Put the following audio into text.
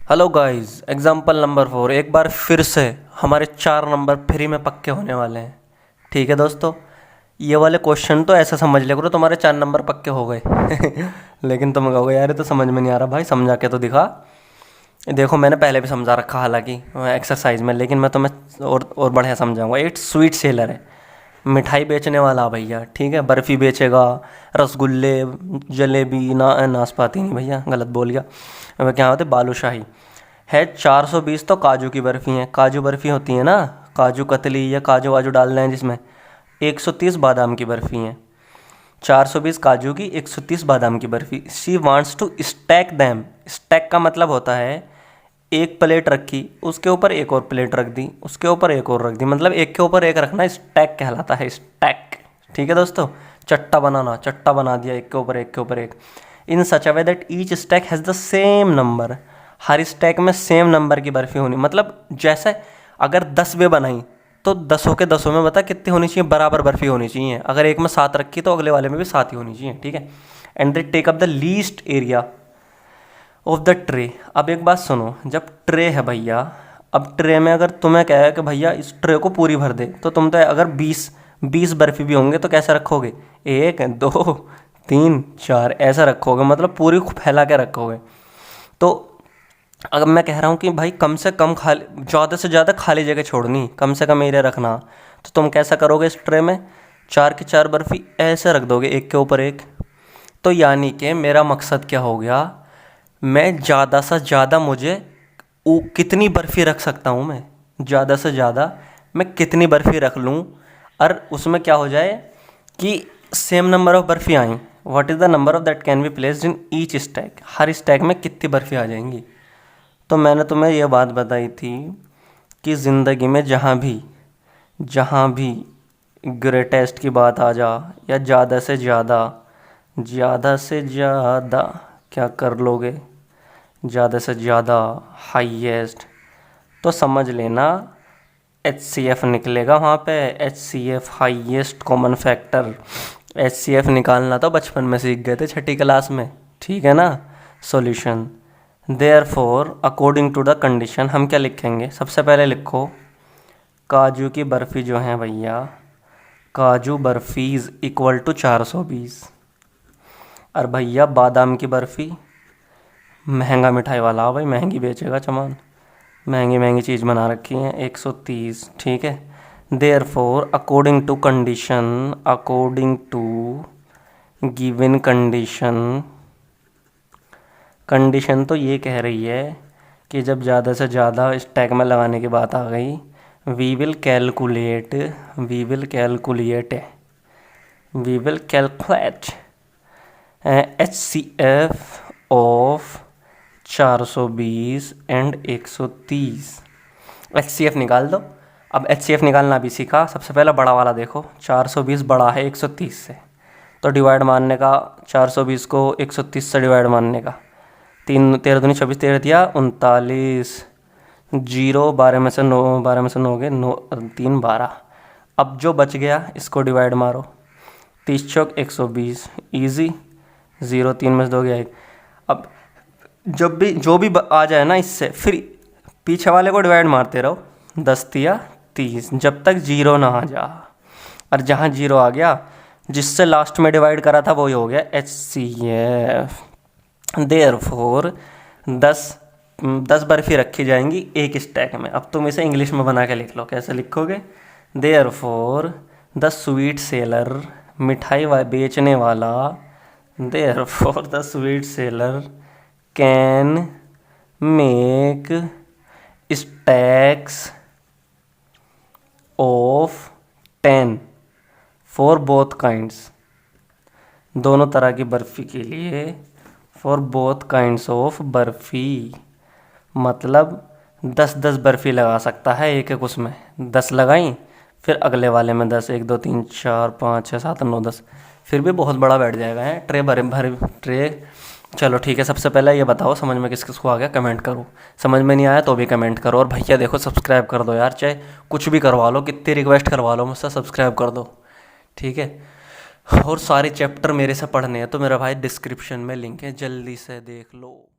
Hello guys, example number 4 एक बार फिर से हमारे 4 नंबर फ्री में पक्के होने वाले हैं। ठीक है दोस्तों, ये वाले क्वेश्चन तो ऐसा समझ लिया करो तुम्हारे 4 नंबर पक्के हो गए। लेकिन तुम कहोगे यार ये तो समझ में नहीं आ रहा, भाई समझा के तो दिखा। देखो मैंने पहले भी समझा रखा हालांकि एक्सरसाइज में, लेकिन मैं तुम्हें और बढ़िया समझाऊंगा। एक स्वीट सेलर है, मिठाई बेचने वाला भैया। ठीक है, बर्फ़ी बेचेगा, रसगुल्ले, जलेबी, नाशपाती नहीं भैया, गलत बोल गया। अब क्या होते, बालूशाही है। 420 तो काजू की बर्फ़ी है, काजू बर्फ़ी होती है ना, काजू कतली या काजू वाजू डालना है जिसमें। 130 बादाम की बर्फ़ी है। 420 काजू की, 130 बादाम की barfi. She wants to stack them. Stack का मतलब होता है एक प्लेट रखी, उसके ऊपर एक और प्लेट रख दी, उसके ऊपर एक और रख दी, मतलब एक के ऊपर एक रखना स्टैक कहलाता है, स्टैक। ठीक है दोस्तों, चट्टा बनाना, चट्टा बना दिया एक के ऊपर एक के ऊपर एक। In such a way that each stack has the same number. हर स्टैक में सेम नंबर की बर्फ़ी होनी, मतलब जैसे अगर 10 वे बनाई तो 10 के 10 में बता कितनी होनी चाहिए, बराबर बर्फ़ी होनी चाहिए। अगर एक में 7 रखी तो अगले वाले में भी 7 ही होनी चाहिए। ठीक है, and they take up the least area of the tray. अब एक बात सुनो, जब ट्रे है भैया, अब ट्रे में अगर तुम्हें क्या है कि भैया इस ट्रे को पूरी भर दे, तो तुम तो अगर 20 बर्फ़ी भी होंगे तो कैसे रखोगे, 1 2 3 4 ऐसा रखोगे, मतलब पूरी फैला के रखोगे। तो अगर मैं कह रहा हूँ कि भाई कम से कम खाली, ज़्यादा से ज़्यादा खाली जगह छोड़नी, कम से कम एरिया रखना, तो तुम कैसा करोगे, इस ट्रे में 4 की 4 बर्फ़ी ऐसे रख दोगे एक के ऊपर एक। तो यानी कि मेरा मकसद क्या हो गया, मैं ज़्यादा से ज़्यादा मुझे कितनी बर्फ़ी रख सकता हूँ, मैं ज़्यादा से ज़्यादा मैं कितनी बर्फ़ी रख लूँ, और उसमें क्या हो जाए कि same number of barfi I. What is the number of that can be placed in each stack. Her stack में कितनी बर्फ़ी आ जाएंगी। तो मैंने तुम्हें यह बात बताई थी कि ज़िंदगी में जहाँ भी ग्रेटेस्ट की बात आ जा, या ज़्यादा से ज़्यादा क्या कर लोगे, ज़्यादा से ज़्यादा हाईएस्ट, तो समझ लेना HCF निकलेगा वहाँ पे। HCF highest common factor. HCF निकालना तो बचपन में सीख गए थे, 6ठी क्लास में। ठीक है ना। Solution, therefore according to the condition, हम क्या लिखेंगे, सबसे पहले लिखो काजू की बर्फ़ी जो है भैया, काजू बर्फ़ी इज़ इक्वल टू 420। और भैया बादाम की बर्फ़ी, महंगा मिठाई वाला हो भाई, महंगी बेचेगा चमान, महंगी महंगी चीज़ बना रखी है, 130। ठीक है, therefore according to condition, according to given condition, condition तो ये कह रही है कि जब ज़्यादा से ज़्यादा स्टैक में लगाने की बात आ गई, we will calculate HCF of 420 and 130। HCF निकाल दो। अब HCF निकालना भी सीखा। सबसे पहले बड़ा वाला देखो, 420 बड़ा है 130 से, तो डिवाइड मारने का, 420 को 130 से डिवाइड मारने का, 3 13 दूनी 26, 13 दिया 39, 0 12 में से 9, 12 में से 9 गए 9, 3 12। अब जो बच गया इसको डिवाइड मारो, 30 चौक 120, ईजी। 0 3 में से 2 गया 1। अब जब भी जो भी आ जाए ना इससे, फिर पीछे वाले को डिवाइड मारते रहो, 10 दिया 30, जब तक 0 ना आ जा। और जहाँ 0 आ गया, जिससे लास्ट में डिवाइड करा था वही हो गया HCF। देयरफॉर 10 बर्फ़ी रखी जाएंगी एक स्टैक में। अब तुम इसे इंग्लिश में बना के लिख लो, कैसे लिखोगे, देयरफॉर द स्वीट सेलर, मिठाई बेचने वाला, therefore the sweet seller can make stacks of 10 for both kinds, दोनों तरह की बर्फ़ी के लिए, for both kinds of barfi, मतलब 10 बर्फ़ी लगा सकता है एक एक, उसमें 10 लगाई, फिर अगले वाले में 10, 1 2 3 4 5 6 7 9 10, फिर भी बहुत बड़ा बैठ जाएगा है ट्रे, भर ट्रे। चलो ठीक है, सबसे पहले ये बताओ समझ में किस किस को आ गया, कमेंट करो। समझ में नहीं आया तो भी कमेंट करो। और भैया देखो सब्सक्राइब कर दो यार, चाहे कुछ भी करवा लो, कितनी रिक्वेस्ट करवा लो मुझसे, सब्सक्राइब कर दो। ठीक है, और सारे चैप्टर मेरे से पढ़ने हैं तो मेरा भाई डिस्क्रिप्शन में लिंक है, जल्दी से देख लो।